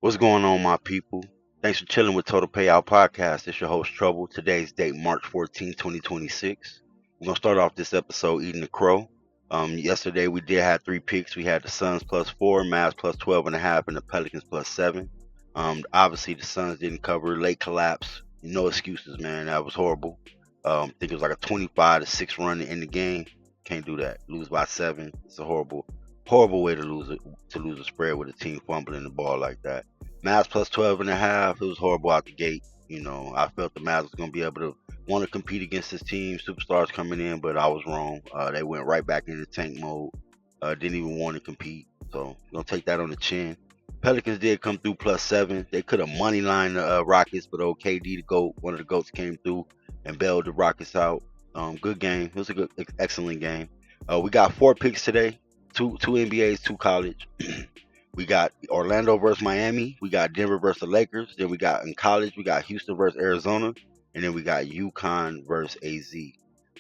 What's going on, my people? Thanks for chilling with Total Payout Podcast. It's your host, Trouble. Today's date, March 14, 2026. We're going to start off this episode eating the crow. Yesterday, we did have three picks. We had the Suns +4, Mavs +12.5, and the Pelicans +7. Obviously, the Suns didn't cover. Late collapse. No excuses, man. That was horrible. I think it was like a 25-6 run in the game. Can't do that. Lose by 7. It's a horrible way to lose a spread with a team fumbling the ball like that. Mavs +12.5. It was horrible out the gate. I felt the Mavs was gonna be able to want to compete against this team, superstars coming in, but I was wrong. They went right back into tank mode. Didn't even want to compete. So gonna take that on the chin. Pelicans did come through +7. They could have money lined the Rockets, but KD, the GOAT, one of the GOATs, came through and bailed the Rockets out. Good game. It was a excellent game. We got 4 picks today. Two NBAs, two college. We got Orlando versus Miami. We got Denver versus the Lakers. Then we got in college, we got Houston versus Arizona. And then we got UConn versus AZ.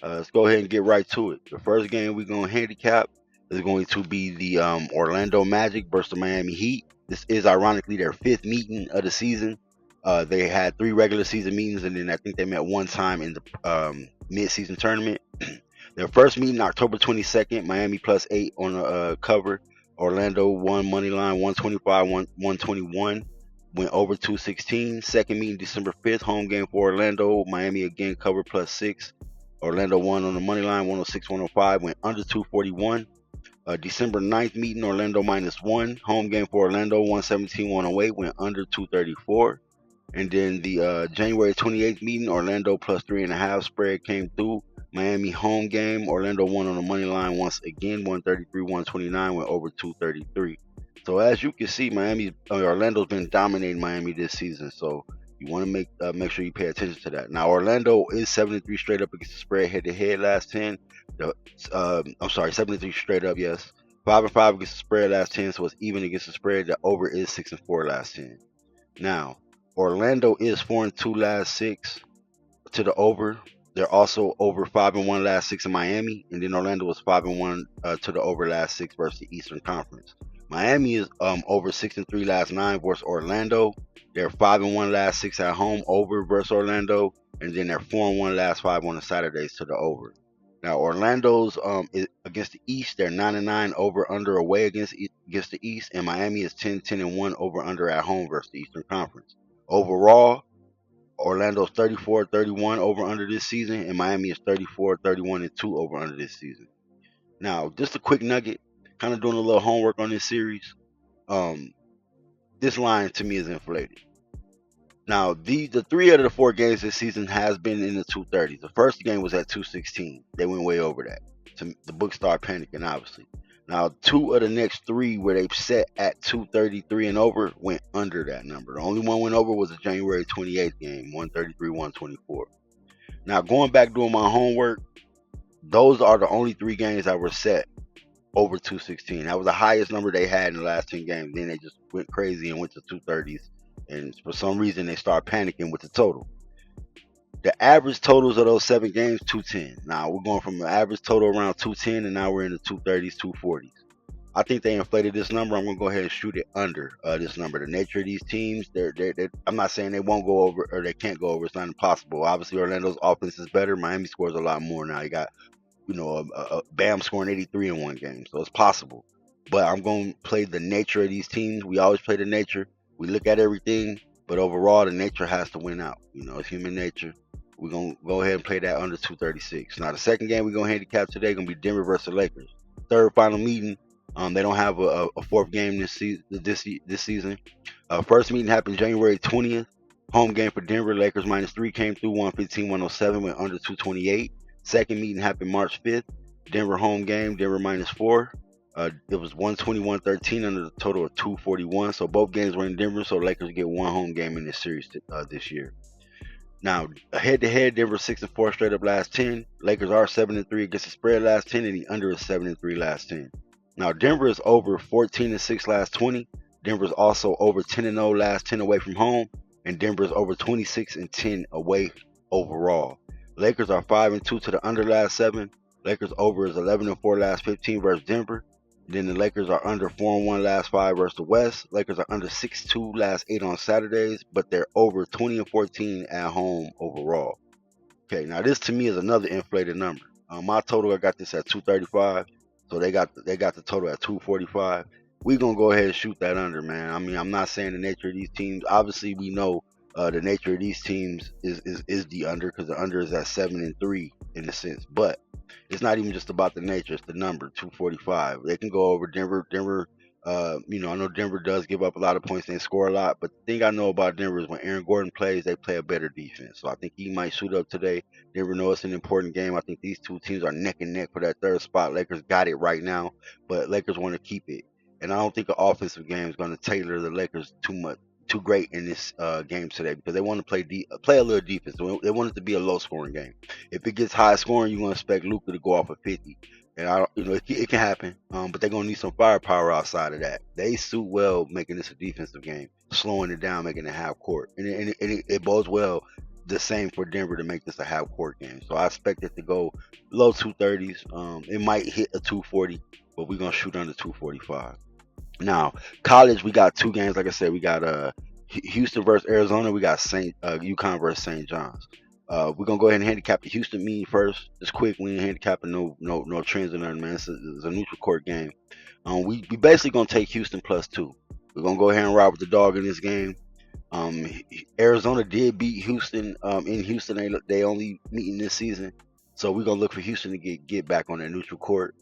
Let's go ahead and get right to it. The first game we're going to handicap is going to be the Orlando Magic versus the Miami Heat. This is ironically their 5th meeting of the season. They had 3 regular season meetings, and then I think they met one time in the mid-season tournament. Their first meeting, October 22nd, Miami +8 on the cover. Orlando won money line 125, 121, went over 216. Second meeting, December 5th, home game for Orlando. Miami again covered +6. Orlando won on the money line 106, 105, went under 241. December 9th meeting, Orlando -1, home game for Orlando 117, 108, went under 234. And then the January 28th meeting, Orlando +3.5 spread came through. Miami home game, Orlando won on the money line once again, 133, 129, went over 233. So as you can see, Orlando's been dominating Miami this season. So you want to make sure you pay attention to that. Now Orlando is 73 straight up against the spread head-to-head last 10. 73 straight up, yes. 5-5 against the spread last 10, so it's even against the spread. The over is 6-4 last 10. Now Orlando is 4-2 last 6 to the over. They're also over 5-1 last 6 in Miami, and then Orlando was 5-1 to the over last 6 versus the Eastern Conference. Miami is over 6-3 last 9 versus Orlando. They're 5-1 last 6 at home over versus Orlando, and then they're 4-1 last 5 on the Saturdays to the over. Now Orlando's against the East, they're 9-9 over under away against the East, and Miami is 10-1 over under at home versus the Eastern Conference. Overall, Orlando's 34-31 over under this season, and Miami is 34-31-2 over under this season. Now, just a quick nugget, kind of doing a little homework on this series. This line to me is inflated. Now, the 3 out of the 4 games this season has been in the 230s. The first game was at 216. They went way over that. The books start panicking, obviously. Now, 2 of the next 3 where they've set at 233 and over went under that number. The only one went over was the January 28th game, 133, 124. Now, going back doing my homework, those are the only 3 games that were set over 216. That was the highest number they had in the last 10 games. Then they just went crazy and went to 230s. And for some reason, they start panicking with the total. The average totals of those 7 games, 210. Now we're going from an average total around 210, and now we're in the 230s, 240s. I think they inflated this number. I'm going to go ahead and shoot it under this number. The nature of these teams, I'm not saying they won't go over or they can't go over. It's not impossible. Obviously, Orlando's offense is better. Miami scores a lot more now. You got, a Bam scoring 83 in one game, so it's possible. But I'm going to play the nature of these teams. We always play the nature. We look at everything, but overall, the nature has to win out. It's human nature. We're going to go ahead and play that under 236. Now, the second game we're going to handicap today is going to be Denver versus the Lakers. Third final meeting. They don't have a 4th game this season. First meeting happened January 20th. Home game for Denver. Lakers -3 came through 115, 107, went under 228. Second meeting happened March 5th. Denver home game. Denver -4. It was 121-13 under the total of 241. So both games were in Denver. So Lakers get one home game in this series this year. Now, head-to-head, Denver 6-4 straight up last 10. Lakers are 7-3 against the spread last 10, and the under is 7-3 last 10. Now, Denver is over 14-6 last 20. Denver is also over 10-0 last 10 away from home, and Denver is over 26-10 away overall. Lakers are 5-2 to the under last 7. Lakers over is 11-4 last 15 versus Denver. Then the Lakers are under 4-1 last 5 versus the West. Lakers are under 6-2 last 8 on Saturdays, but they're over 20-14 at home overall. Okay, now this to me is another inflated number. My total, I got this at 235, so they got the total at 245. We gonna go ahead and shoot that under, man. I mean, I'm not saying the nature of these teams. Obviously, we know the nature of these teams is the under, because the under is at 7-3 in a sense. But it's not even just about the nature; it's the number 245. They can go over Denver. I know Denver does give up a lot of points and score a lot, but the thing I know about Denver is when Aaron Gordon plays, they play a better defense. So I think he might suit up today. Denver knows it's an important game. I think these two teams are neck and neck for that third spot. Lakers got it right now, but Lakers want to keep it. And I don't think an offensive game is going to tailor the Lakers too great in this game today, because they want to play a little defense. They want it to be a low scoring game. If it gets high scoring, you're going to expect Luka to go off of 50. And it can happen, but they're gonna need some firepower outside of that. They suit well making this a defensive game, slowing it down, making it half court, and it bodes well the same for Denver to make this a half court game. So I expect it to go low 230s. It might hit a 240, but we're gonna shoot under 245. Now, college, we got two games. Like I said, we got Houston versus Arizona. We got UConn versus St. John's. We're gonna go ahead and handicap the Houston meeting first. Just quick, we ain't handicapping no trends or nothing, man. It's a neutral court game. We basically gonna take Houston +2. We're gonna go ahead and ride with the dog in this game. Arizona did beat Houston. In Houston, they only meeting this season, so we're gonna look for Houston to get back on their neutral court.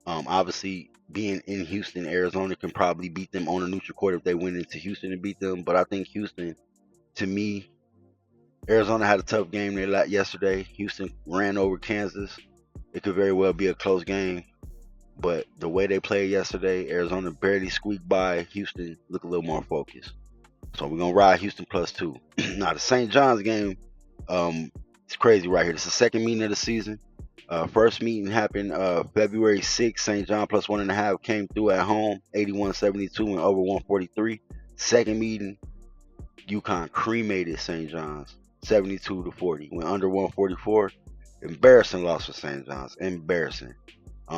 Obviously, being in Houston, Arizona can probably beat them on a neutral court if they went into Houston and beat them. But I think Houston, to me, Arizona had a tough game yesterday. Houston ran over Kansas. It could very well be a close game, but the way they played yesterday, Arizona barely squeaked by. Houston looked a little more focused. So we're going to ride Houston +2. Now, the St. John's game, it's crazy right here. It's the second meeting of the season. First meeting happened February 6th. St. John +1.5 came through at home, 81-72 and over 143. Second meeting, UConn cremated St. John's, 72-40. Went under 144. Embarrassing loss for St. John's. Embarrassing.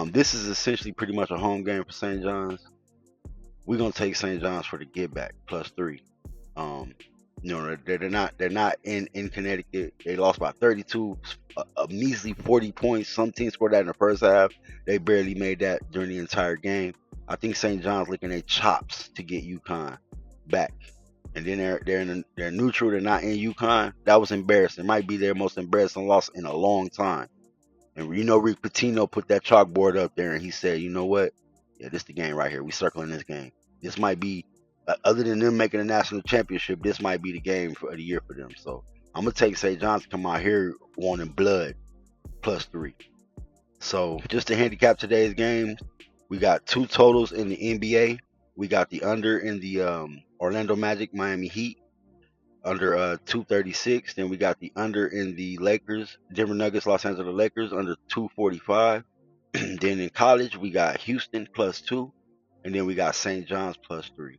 This is essentially pretty much a home game for St. John's. We're gonna take St. John's for the get back +3. They're not in Connecticut. They lost by 32, a measly 40 points. Some teams scored that in the first half. They barely made that during the entire game. I think St. John's licking their chops to get UConn back. And then they're neutral. They're not in UConn. That was embarrassing. It might be their most embarrassing loss in a long time. And Rick Pitino put that chalkboard up there, and he said, "You know what? Yeah, this is the game right here. We circling this game. This might be, other than them making a national championship, this might be the game for the year for them." So I'm gonna take St. John's to come out here wanting blood +3. So just to handicap today's games, we got two totals in the NBA. We got the under in the Orlando Magic Miami Heat under 236. Then we got the under in the Lakers Denver Nuggets Los Angeles Lakers under 245. Then in college we got Houston +2, and then we got St. John's +3.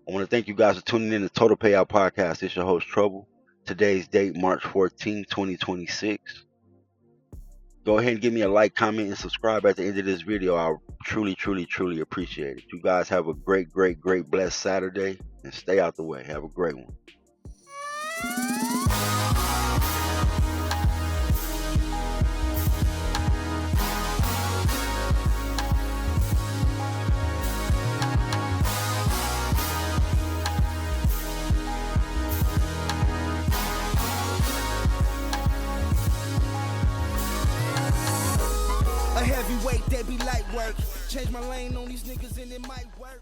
I want to thank you guys for tuning in to Total Payout Podcast. It's your host Trouble. Today's date March 14, 2026. Go ahead and give me a like, comment, and subscribe at the end of this video. I truly, truly, truly appreciate it. You guys have a great, blessed Saturday, and stay out the way. Have a great one. A heavyweight, they be light work. Change my lane on these niggas and it might work.